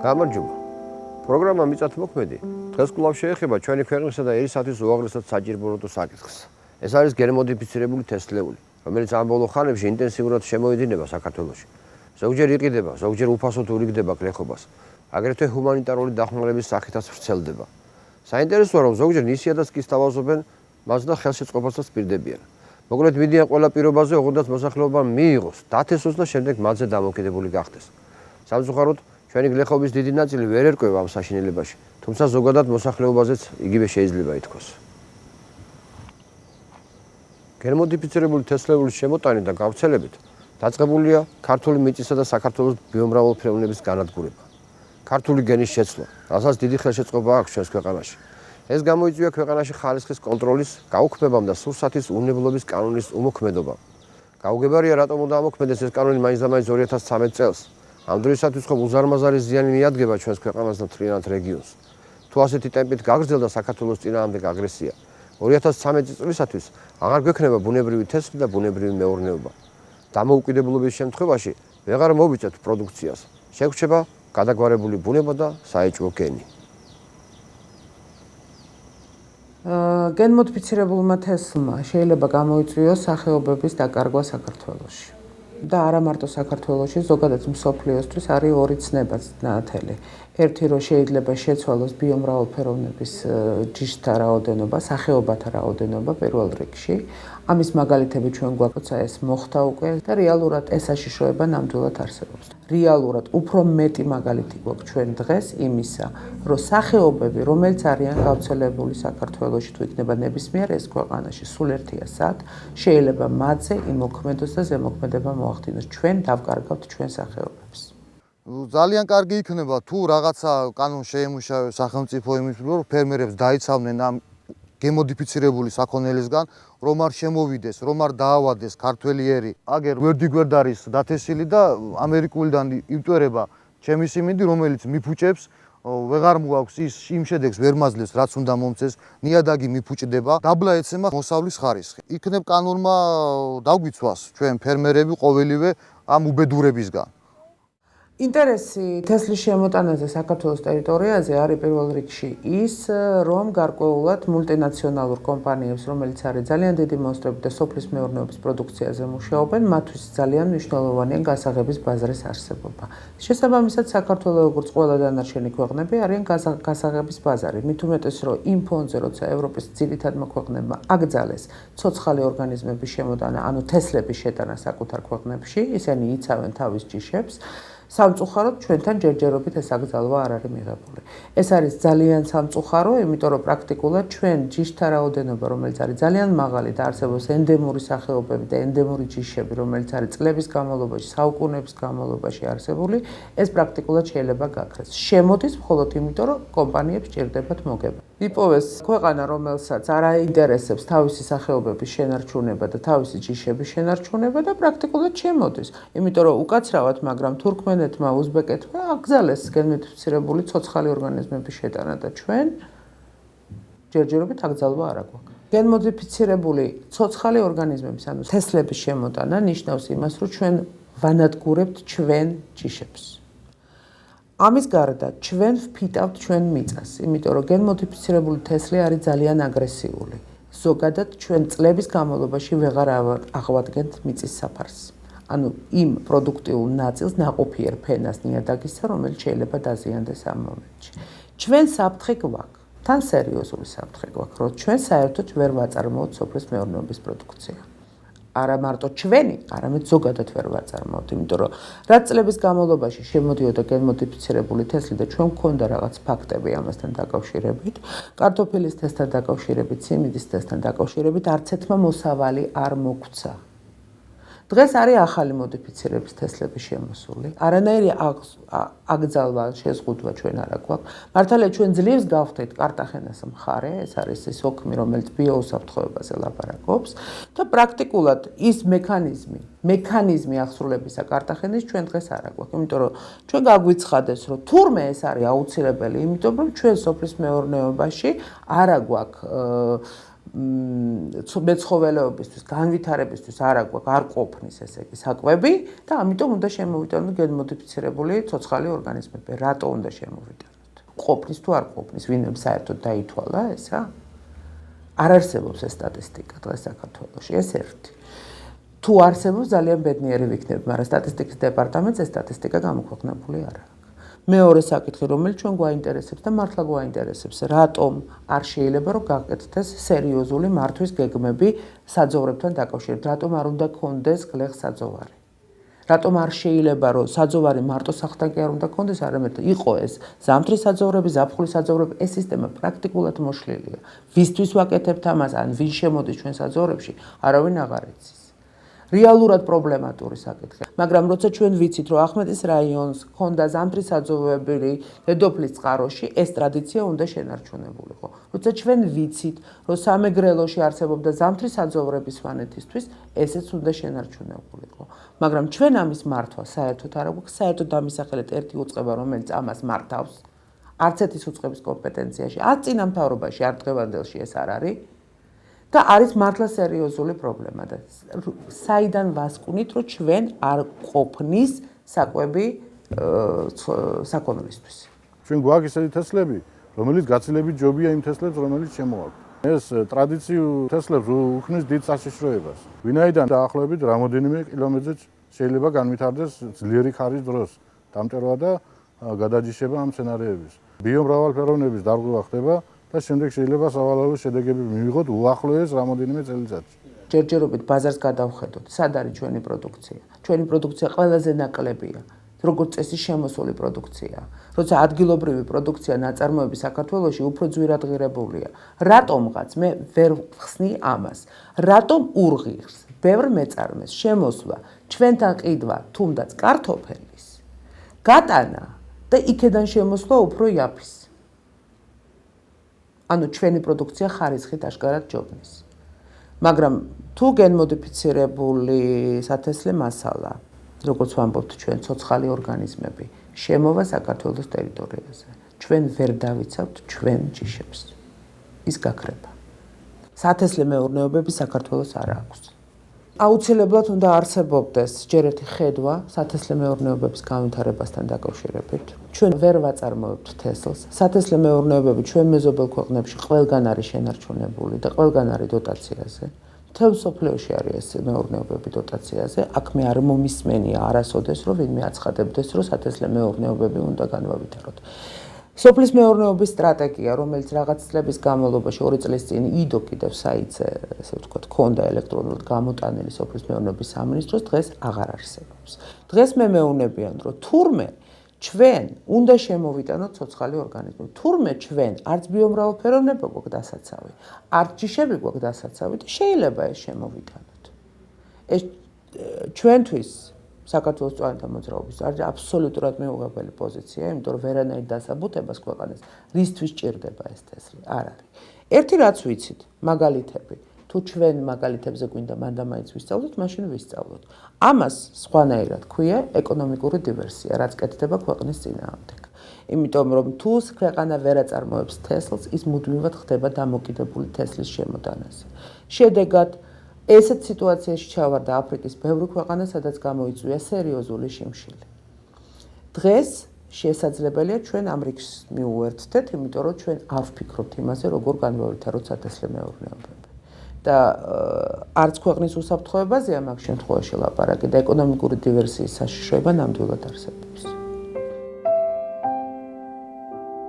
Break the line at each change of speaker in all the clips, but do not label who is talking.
გამარჯობა. პროგრამა მიწათ მოქმედი დღეს კვლავ შეეხება ჩვენი ქვეყნისა და ერისათვის უაღრესად საჭიროებო საკითხს. ეს არის გენმოდიფიცირებული თესლეული, რომელიც ამ ბოლო ხანებში ინტენსიურად შემოედინება საქართველოში. ზოგჯერ იყიდება, ზოგჯერ უფასოდ ურიგდება გლეხობას. აგრეთვე ჰუმანიტარული დახმარების სახითაც ვრცელდება. საინტერესოა, რომ ზოგჯერ ნისიადაც კი სთავაზობენ მას და ხელშეწყობასაც პირდებიან. მოკლედ მიდიან ყველა პირობაზე, ოღონდაც მოსახლეობამ მიიღოს, დათესოს და შემდეგ მათზე დამოკიდებული გახდეს. სამწუხაროდ ჩვენი გლეხობის დიდი ნაწილი ვერ ერკვევა ამ საშინელებაში, თუმცა ზოგადად მოსახლეობაზეც იგივე შეიძლება ითქვას. გენმოდიფიცირებული თესლეულის შემოტანით და გავრცელებით დაწყებულია ქართული მიწისა და საქართველოს ბიომრავალფეროვნების განადგურება. ქართული გენის შეცვლა, რასაც დიდი ხელშეწყობა აქვს ჩვენს ქვეყანაში. ეს გამოიწვია ქვეყანაში ხალისხის კონტროლის, გაუქმებამ და სურსათის უნებლობის კანონის უმოქმედობამ. გაუგებარია, რატომ უნდა ამოქმედეს ეს კანონი მაინც 2013 წელს. ამ დროისათვის ხომ უზარმაზარი ზიანი მიადგება ჩვენს ქვეყანას და მთლიანად რეგიონს. თუ ასეთი ტემპით გაგრძელდა საქართველოს წინააღმდეგ აგრესია, 2013 წლისათვის აღარ გვექნება ბუნებრივი თესლი და ბუნებრივი მეურნეობა. დამოუკიდებლობის შემთხვევაში ვეღარ მოვიწევთ პროდუქციას. შეგვრჩება გადაგვარებული ბუნება და საეჭვო გენი.
გენმოდიფიცირებულმა თესლმა შეიძლება გამოიწვიოს სახეობების დაკარგვა საქართველოში. და არა მარტო საქართველოში, ზოგადად მსოფლიოსთვის არის ორი ცნებაც ნათელი. ერთი, რომ შეიძლება შეცვალოს ბიომრავალფეროვნების ჯიშთა რაოდენობა, სახეობათა რაოდენობა პირველ რიგში. ამის მაგალითები ჩვენ გვაქვს, როცა ეს მოხდა უკვე და რეალურად ეს საშიშროება ნამდვილად არსებობს. რეალურად უფრო მეტი მაგალითი გვაქვს ჩვენ დღეს იმისა, რომ სახეობები, რომელიც არიან გავრცელებული საქართველოში თუ იქნება ნებისმიერ ეს ქვეყანაში, სულ ერთია სად, შეიძლება მათზე იმოქმედოს და ზემოქმედება მოახდინოს. ჩვენ დავკარგავთ ჩვენ სახეობებს.
ძალიან კარგი იქნება თუ რაღაცა კანონი შეემუშავოს სახელმწიფო იმის რომ ფერმერებს დაიცავდნენ ამ გენმოდიფიცირებული საქონელისგან, რომ არ შემოვიდეს, რომ არ დაავადეს ქართველი ერი. აგერ გვერდიგვერდ არის დათესილი და ამერიკულიდან იმტვერება ჩემი სიმინდი, რომელიც მიფუჭებს, ვეღარ მოაქვს იმ შედეგს ვერ მაძლევს, რაც უნდა მომწეს, ნიადაგი მიფუჭდება, დაბლა ეცემა მოსავლის ხარისხი. იქნებ კანონმა დაგვიცვას ჩვენ ფერმერები ყოველივე ამ უბედურებისგან.
ინტერესი თესლის შემოტანაზე საქართველოს ტერიტორიაზე არის პირველ რიგში ის, რომ გარკვეულად მულტინაციონალურ კომპანიებს, რომელიც არის ძალიან დიდი მონსტრები და სოფლის მეურნეობის პროდუქციაზე მუშაობენ, მათთვის ძალიან მნიშვნელოვანია გასაღების ბაზრის არსებობა. შესაბამისად, საქართველოს როგორც ყველა დანარჩენი ქვეყნები არიან გასაღების ბაზარი. მით უმეტეს, რომ იმ ფონზე, როცა ევროპის ძირითადმა ქვეყნებმა აკრძალეს ცოცხალი ორგანიზმების შემოტანა, ანუ თესლების შეტანა საკუთარ ქვეყნებში, ისინი იცავენ თავის ჯიშებს. სამწუხაროდ ჩვენთან ჯერჯერობით ეს აკრძალვა არ არის მიღებული. ეს არის ძალიან სამწუხარო, იმიტომ რომ პრაქტიკულად ჩვენ ჯიშთა რაოდენობა, რომელიც არის ძალიან მაღალი და არსებობს ენდემური სახეობები და ენდემური ჯიშები, რომელიც არის წლების განმავლობაში, საუკუნეების განმავლობაში არსებული, ეს პრაქტიკულად შეიძლება გაქრეს. შემოდის მხოლოდ იმიტომ, რომ კომპანიებს ჭირდებათ მოგება. იპოვეს ქვეყანა, რომელსაც არ აინტერესებს თავისი სახეობების შენარჩუნება და თავისი ჯიშების შენარჩუნება და პრაქტიკულად შემოდის. იმიტომ რომ უკაცრავად, მაგრამ თურქმენეთმა, უზბეკეთმა აკრძალეს გენმოდიფიცირებული ცოცხალი ორგანიზმების შეტანა და ჩვენ ჯერჯერობით აკრძალვა არ აქვს. გენმოდიფიცირებული ცოცხალი ორგანიზმების, ანუ თესლების შემოტანა ნიშნავს იმას, რომ ჩვენ ვანადგურებთ ჩვენ ჯიშებს. ამის გარდა ჩვენ ვფიტავთ ჩვენ მიწას, იმიტომ რომ გენმოდიფიცირებული თესლი არის ძალიან აგრესიული. ზოგადად ჩვენ წლების განმავლობაში ვეღარ აღვადგენთ მიწის საფარს. ანუ იმ პროდუქტიულ ნაწილს ნაყოფიერ ფენას ნიადაგისა, რომელიც შეიძლება დაზიანდეს ამ მომენტში. ჩვენ საფრთხე გვაქვს, თან სერიოზული საფრთხე გვაქვს, რომ ჩვენ საერთოდ ვერ ვაწარმოოთ სოფლის მეურნეობის პროდუქცია. არა მარტო ჩვენი, არამედ ზოგადად ვერ ვაწარმოოთ, იმიტომ რომ რაც წლების განმავლობაში შემოდიოდა გენმოდიფიცირებული თესლი და ჩვენ მქონდა რაღაც ფაქტები ამასთან დაკავშირებით, კარტოფილის თესლთან დაკავშირებით, სიმინდის თესლთან დაკავშირებით, არც ერთმა მოსავალი არ მოგვცა. დღეს არის ახალი მოდიფიცირების თესლები შემოსული. არანაირი აკრძალვა შეზღუდვა ჩვენ არ გვაქვს. მართალია ჩვენ ძლივს გავხდით კარტახენას მხარე, ეს არის ის ოქმი, რომელიც ბიოუსაფრთხოებაზე ლაპარაკობს და პრაქტიკულად ის მექანიზმი აღსრულებისა კარტახენის ჩვენ დღეს არ გვაქვს. იმიტომ რომ ჩვენ გაგვიცხადეს, რომ თურმე ეს არის აუცილებელი, იმიტომ რომ ჩვენ სოფლის მეურნეობაში არ გვაქვს მეცხოველეობისთვის, განვითარებისთვის არ ყოფნის ესე იგი საკვები და ამიტომ უნდა შემოვიტანოთ გენმოდიფიცირებული ცოცხალი ორგანიზმები. რატო უნდა შემოვიტანოთ? ყოფნის თუ არ ყოფნის, ვინმე საერთოდ დაითვალა ესა? არ არსებობს ეს სტატისტიკა დღეს საქართველოში, ეს ერთი. თუ არსებობს ძალიან ბედნიერი ვიქნები, მაგრამ სტატისტიკის დეპარტამენტს ეს სტატისტიკა გამოქვეყნებული არ აქვს. მეორე საკითხი, რომელიც ჩვენ გვაინტერესებს და მართლა გვაინტერესებს, რატომ არ შეიძლება რომ გაკეთდეს სერიოზული მართვის გეგმები საძოვრებთან დაკავშირებით, რატომ არ უნდა გქონდეს გლეხსაძოვარი? რატომ არ შეიძლება რომ საძოვარი მარტო სახლთან კი არ უნდა გქონდეს, არამედ იყო ეს ზამთრის საძოვრები, ზაფხულის საძოვრები, ეს სისტემა პრაქტიკულად მოშლილია. ვისთვის ვაკეთებთ ამას, ან ვინ შემოდის ჩვენ საძოვრებში, არავინ აღარ იცის. რეალურად პრობლემატური საკითხია. მაგრამ როცა ჩვენ ვიცით, რომ ახმეტის რაიონს ჰქონდა ზამთრის საძოვრებელი დედოფლის წყაროში, ეს ტრადიცია უნდა შენარჩუნებულიყო. როცა ჩვენ ვიცით, რომ სამეგრელოში არსებობდა ზამთრის საძოვრები სვანეთისთვის, ესეც უნდა შენარჩუნებულიყო. მაგრამ ჩვენ ამის მართვა საერთოდ არ აქვს, საერთოდ დამისახელეთ ერთი უწყება, რომელიც ამას მართავს, არც ერთის უწყების კომპეტენციაში, არც წინამთავრობაში, არც დღევანდელში ეს არ არის. და არის მართლა სერიოზული პრობლემა და საიდან ვასკვნით, რომ ჩვენ არ ყოფნის საკვები საქონლისთვის.
ჩვენ გვაქვს ისეთი თესლები, რომელიც გაცილებით ჯობია იმ თესლებს, რომელიც შემოაქვს. ეს ტრადიციულ თესლებს უქმნის დიდ საშიშროებას. ვინაიდან დაახლოებით რამოდენიმე კილომეტრზე შეიძლება განვითარდეს ძლიერი ქარის დროს დამტერვა და გადაჯიშება ამ სცენარეების. ბიომრავალფეროვნების დარღვევა ხდება და შემდეგ შეიძლება სავალალო შედეგები მივიღოთ უახლოეს რამოდენიმე წელიწადში.
ჯერჯერობით ბაზარს გადავხედოთ, სად არის ჩვენი პროდუქცია? ჩვენი პროდუქცია ყველაზე ნაკლებია, როგორც წესი შემოსული პროდუქცია. როცა ადგილობრივი პროდუქცია ნაწარმოები საქართველოში უფრო ძვირადღირებულია. რატომღაც მე ვერ ვხსნი ამას? რატომ ურღირს ბევრ მეწარმეს შემოსვლა ჩვენთან ყიდვა თუნდაც კარტოფელის გატანა და იქედან შემოსვლა უფრო იაფის? ანუ ჩვენი პროდუქცია ხარისხით აშკარად ჯობნის. მაგრამ თუ გენმოდიფიცირებული სათესლე მასალა, როგორც ვამბობთ ჩვენ ცოცხალი ორგანიზმები, შემოვა საქართველოს ტერიტორიაზე, ჩვენ ვერ დავიცავთ ჩვენ ჯიშებს. ის გაქრება. სათესლე მეურნეობები საქართველოს არ აქვს. აუცილებლად უნდა არსებობდეს ჯერ ერთი ხედვა სათესლე მეურნეობების განვითარებასთან დაკავშირებით. ჩვენ ვერ ვაწარმოებთ თესლს. სათესლე მეურნეობები ჩვენ მეზობელ ქვეყნებში ყველგან არის შენარჩუნებული და ყველგან არის დოტაციაზე. მთელ მსოფლიოში არის ეს მეურნეობები დოტაციაზე. აქ მე არ მომისმენია არასოდეს, რომ ვინმე აცხადებდეს, რომ სათესლე მეურნეობები უნდა განვავითაროთ. სოფლის მეურნეობის სტრატეგია, რომელიც რაღაც წლების განმავლობაში 2 წლის წინ იდო კიდევ საიტზე, ესე ვთქვათ, ქონდა ელექტრონულად გამოტანილი სოფლის მეურნეობის სამინისტროს, დღეს აღარ არსებობს. დღეს მე მეუბნებიან, რომ თურმე ჩვენ უნდა შემოვიტანოთ ცოცხალი ორგანიზმი. თურმე ჩვენ არც ბიომრავალფეროვნება გვაქვს დასაცავი, არც ჯიშები გვაქვს დასაცავი და შეიძლება ეს შემოვიტანოთ. ეს ჩვენთვის საქართველოს წვანთა მოძრაობის არის აბსოლუტურად მიუღებელი პოზიცია, იმიტომ რომ ვერანაირ დასაბუთებას ქვეყანას რისთვის ჭირდება ეს თესლი, არ არის. ერთი რაც ვიცით, მაგალითები, თუ ჩვენ მაგალითებზე გვინდა მანდამაინც ვისწავლოთ, მაშინ ვისწავლოთ. ამას სხვანაირად ქვია ეკონომიკური დივერსია, რაც კეთდება ქვეყნის წინააღმდეგ. იმიტომ რომ თუ ქვეყანა ვერ აწარმოებს თესლს, ის მუდმივად ხდება დამოკიდებული თესლის შემოტანაზე. შედეგად ესეთ სიტუაციაში ჩავარდა აფრიკის ბევრი ქვეყანა, სადაც გამოიწვია სერიოზული შიმშილი. დღეს შესაძლებელია ჩვენ ამ რიგს მიუერთდეთ, იმიტომ რომ ჩვენ არ ვფიქრობთ იმაზე, როგორ განვავითაროთ სათესლე მეურნეობები. და არც ქვეყნის უსაფრთხოებაზეა მაგ შემთხვევაში ლაპარაკი და ეკონომიკური დივერსიის საშიშროება ნამდვილად არსებობს.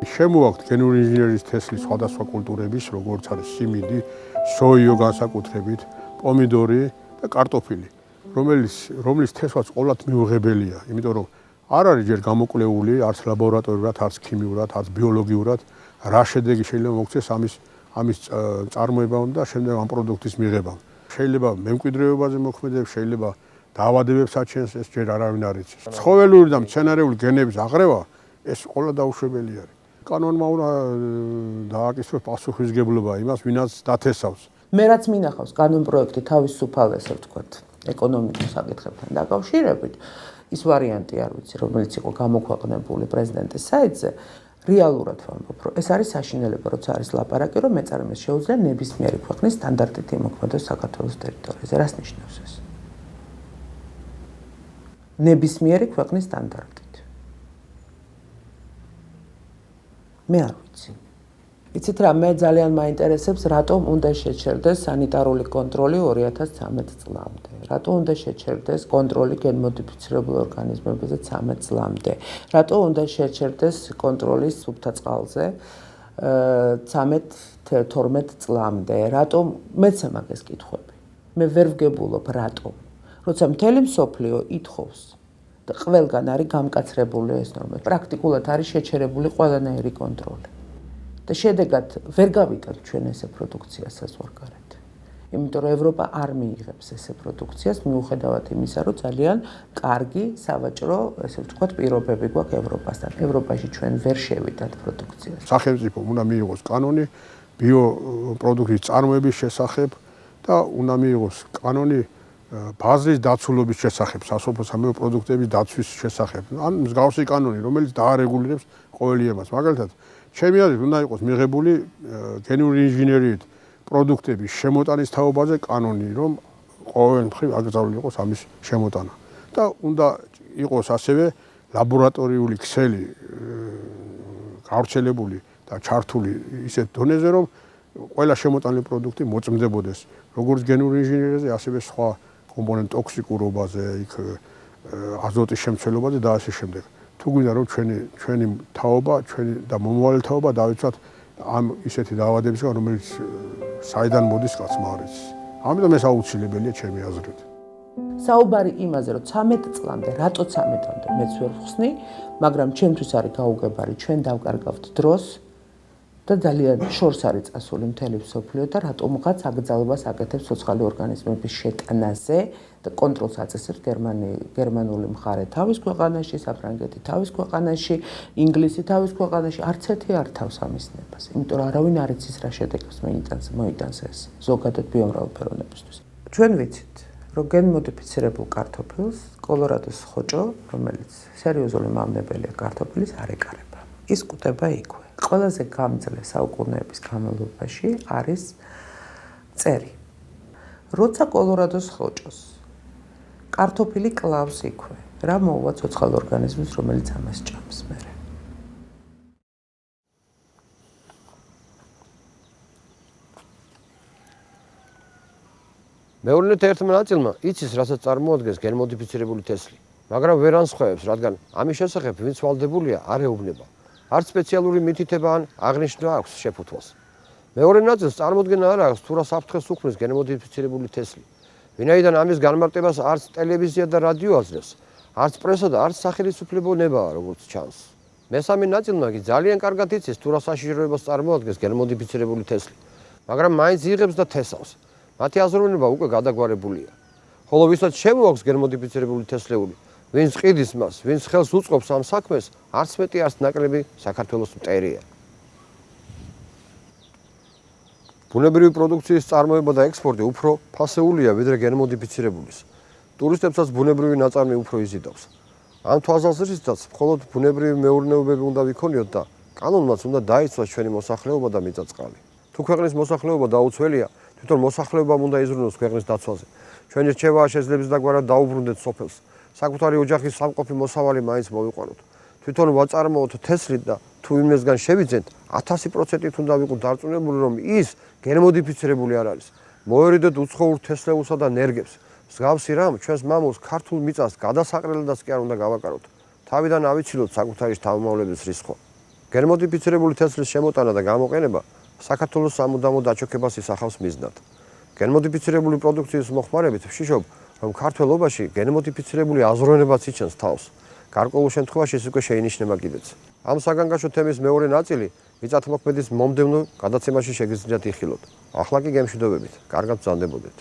შემოაქვთ გენური ინჟინერიის თესლის სხვადასხვა კულტურების, როგორც არის სიმინდი, სოიო განსაკუთრებით, პომიდორი და კარტოფილი, რომლის თესლაც ყოველთ მიუღებელია, იმიტომ რომ არ არის ჯერ გამოკვლეული არც ლაბორატორიულად, არც ქიმიურად, არც ბიოლოგიურად, რა შედეგი შეიძლება მოგვცეს ამის წარმოებამ და შემდეგ ამ პროდუქტის მიღებამ. შეიძლება მემკვიდრეობაზე მოქმედებს, შეიძლება დაავადებებს აჩენს, ეს ჯერ არავინ არ იცის. ცხოველური და მცენარეული გენების აღრევა ეს ყველა დაუშვებელი არის. კანონმა უნდა დააკისროს პასუხისმგებლობა იმას, ვინაც დათესავს.
მე რაც მინახავს კანონპროექტი თავისუფალ, ესე ვთქვათ, ეკონომიკურ საკითხებთან დაკავშირებით, ის ვარიანტი არ ვიცი, რომელიც იყო გამოქვეყნებული პრეზიდენტის საიტზე, რეალურად ვამბობ, რომ ეს არის საშინელება, როცა არის ლაპარაკი, რომ მეწარმეს შეუძლია ნებისმიერი ქვეყნის სტანდარტით იმოქმედოს საქართველოს ტერიტორიაზე. რას ნიშნავს ეს? ნებისმიერი ქვეყნის სტანდარტით. მე არ ვიცი. იცით რა, მე ძალიან მაინტერესებს, რატომ უნდა შეჩერდეს სანიტარული კონტროლი 2013 წლამდე. რატომ უნდა შეჩერდეს კონტროლი გენმოდიფიცირებულ ორგანიზმებზე 13 წლამდე. რატომ უნდა შეჩერდეს კონტროლი სუფთა წყალზე 13-12 წლამდე. რატომ მეც ამას კითხვები. მე ვერ ვგებულობ რატომ. როცა მთელი მსოფლიო ითხოვს და ყველგან არის გამკაცრებული ეს ნორმები. პრაქტიკულად არის შეჩერებული ყველანაირი კონტროლი. და შედეგად ვერ გავიტანთ ჩვენ ესე პროდუქციას საზღვარგარეთ. იმიტომ რომ ევროპა არ მიიღებს ესე პროდუქციას, მიუხედავად იმისა, რომ ძალიან კარგი სავაჭრო, ესე ვთქვათ, პირობები გვაქვს ევროპასთან. ევროპაში ჩვენ ვერ შევიდათ პროდუქციას.
სახელმწიფომ უნდა მიიღოს კანონი ბიოპროდუქტის წარმოების შესახებ და უნდა მიიღოს კანონი ბაზრის დაცულობის შესახებ, სასოფლო-სამეურნეო პროდუქტების დაცვის შესახებ. ან მსგავსი კანონი, რომელიც დაარეგულირებს ყოველ იმას. მაგალითად, ჩემი აზრით უნდა იყოს მიღებული გენური ინჟინერიით პროდუქტების შემოტანის თაობაზე კანონი, რომ ყოველ მხრივ აკრძალული იყოს ამის შემოტანა. და უნდა იყოს ასევე ლაბორატორიული ქსელი გავრცელებული და ჩართული ისეთ დონეზე, რომ ყველა შემოტანილი პროდუქტი მოწმდებოდეს როგორც გენური ინჟინერიაზე, ასევე სხვა კომპონენტ ტოქსიკურობაზე, იქ აზოტის შემცველობაზე და ასე შემდეგ. თუ გვინდა რომ ჩვენი თაობა, ჩვენი და მომავალი თაობა დავიცვათ ამ ისეთი დაავადებისგან, რომელიც საიდან მოდის კაცმა არ იცის. ამიტომ ეს აუცილებელია ჩემი აზრით.
საუბარი იმაზე, რომ 13 წლამდე, რატო 13-მდე მეც ვერ ვხსნი, მაგრამ ჩემთვის არის გაუგებარი, ჩვენ დავკარგავთ დროს და ძალიან შორს არის წასული მთელი მსოფლიო და რატომღაც აკრძალვას აკეთებს ცოცხალი ორგანიზმების შეტანაზე და კონტროლს აწესებს გერმანული მხარე თავის ქვეყანაში, საფრანგეთი თავის ქვეყანაში, ინგლისი თავის ქვეყანაში, არც ერთი არ თავს ამის ნებას. იმიტომ რომ არავინ არ იცის რა შედეგებს მოიტანს ეს ზოგადად ბიომრავალფეროვნებისთვის. ჩვენ ვიცით, რომ გენმოდიფიცირებულ კარტოფილს კოლორადოს ხოჭო, რომელიც სერიოზული მავნებელია კარტოფილის, არ ეკარება. ის კუტება იქვე. ყველაზე გამძლე საუკუნეების განმავლობაში არის წერი. როცა კოლორადოს ხოჭოს კარტოფილი კლავს იქვე, რა მოუვა ცოცხალ ორგანიზმს, რომელიც ამას ჭამს მერე.
მეურნეთა ერთმა ნაწილმა იცის, რასაც წარმოადგენს გენმოდიფიცირებული თესლი, მაგრამ ვერ ანსხვავებს, რადგან ამის შესახებ ვინც ვალდებულია არ ეუბნება. არც სპეციალური მითითება ან აღნიშვნა აქვს შეფუთვას. მეორე ნაწილს წარმოქმნა არ აქვს თუ რა საფრთხეს უქმნის გენმოდიფიცირებული თესლი. ვინაიდან ამის განმარტებას არც ტელევიზია და რადიო აძლევს, არც პრესა და არც სახელმწიფო ნებაა, როგორც ჩანს. მესამე ნაწილმა კი ძალიან კარგად იცის თუ რა საშიშროებას წარმოადგენს გენმოდიფიცირებული თესლი, მაგრამ მაინც იღებს და თესავს. მათი აზროვნება უკვე გადაგვარებულია. ხოლო ვისაც შემოაქვს გენმოდიფიცირებული თესლეული, ვინც ყიდის მას, ვინც ხელს უწყობს ამ საქმეს, არც მეტი არც ნაკლები საქართველოს მტერია. ბუნებრივი პროდუქციის წარმოება და ექსპორტი უფრო ფასეულია ვიდრე გენმოდიფიცირებულის. ტურისტებსაც ბუნებრივი ნაწარმი უფრო იზიდავს. ამ თვალსაზრისითაც მხოლოდ ბუნებრივი მეურნეობები უნდა ვიქონიოთ და კანონმაც უნდა დაიცვას ჩვენი მოსახლეობა და მიწა-წყალი. თუ ქვეყნის მოსახლეობა დაუცველია, თვითონ მოსახლეობამ უნდა იზრუნოს ქვეყნის დაცვაზე. ჩვენი რჩევაა შეძლებს დაგვარად დაუბრუნდეთ სოფელს. საკუთარი ოჯახის სამყოფი მოსავალი მაინც მოვიყვანოთ. თვითონ ვაწარმოოთ თესლით და თუ იმასგან შევიძენთ, 1000%-ით უნდა ვიყოთ დარწმუნებული, რომ ის გენმოდიფიცირებული არ არის. მოერიდოთ უცხოურ თესლეულსა და ნერგებს. მსგავსი რამ ჩვენს მამულს ქართულ მიწას გადასაყრელადაც კი არ უნდა გავაკაროთ. თავიდან ავიცილოთ საკუთარი შთამომავლების რისხვა. გენმოდიფიცირებული თესლის შემოტანა და გამოყენება საქართველოს სამუდამო დაჩოქებას ისახავს მიზნად. გენმოდიფიცირებული პროდუქციის მოხმარებით ვშიშობ, რომ ქართველობაში გენმოდიფიცირებული აზროვნებაც იჩენს თავს. გარკვეულ შემთხვევაში ეს უკვე შეინიშნება კიდეც. ამ საგანგაშო თემის მეორე ნაწილი მიწათმოქმედის მომდევნო გადაცემაში შეგიძლიათ იხილოთ. ახლა კი გემშვიდობებით, კარგად ბრძანდებოდეთ.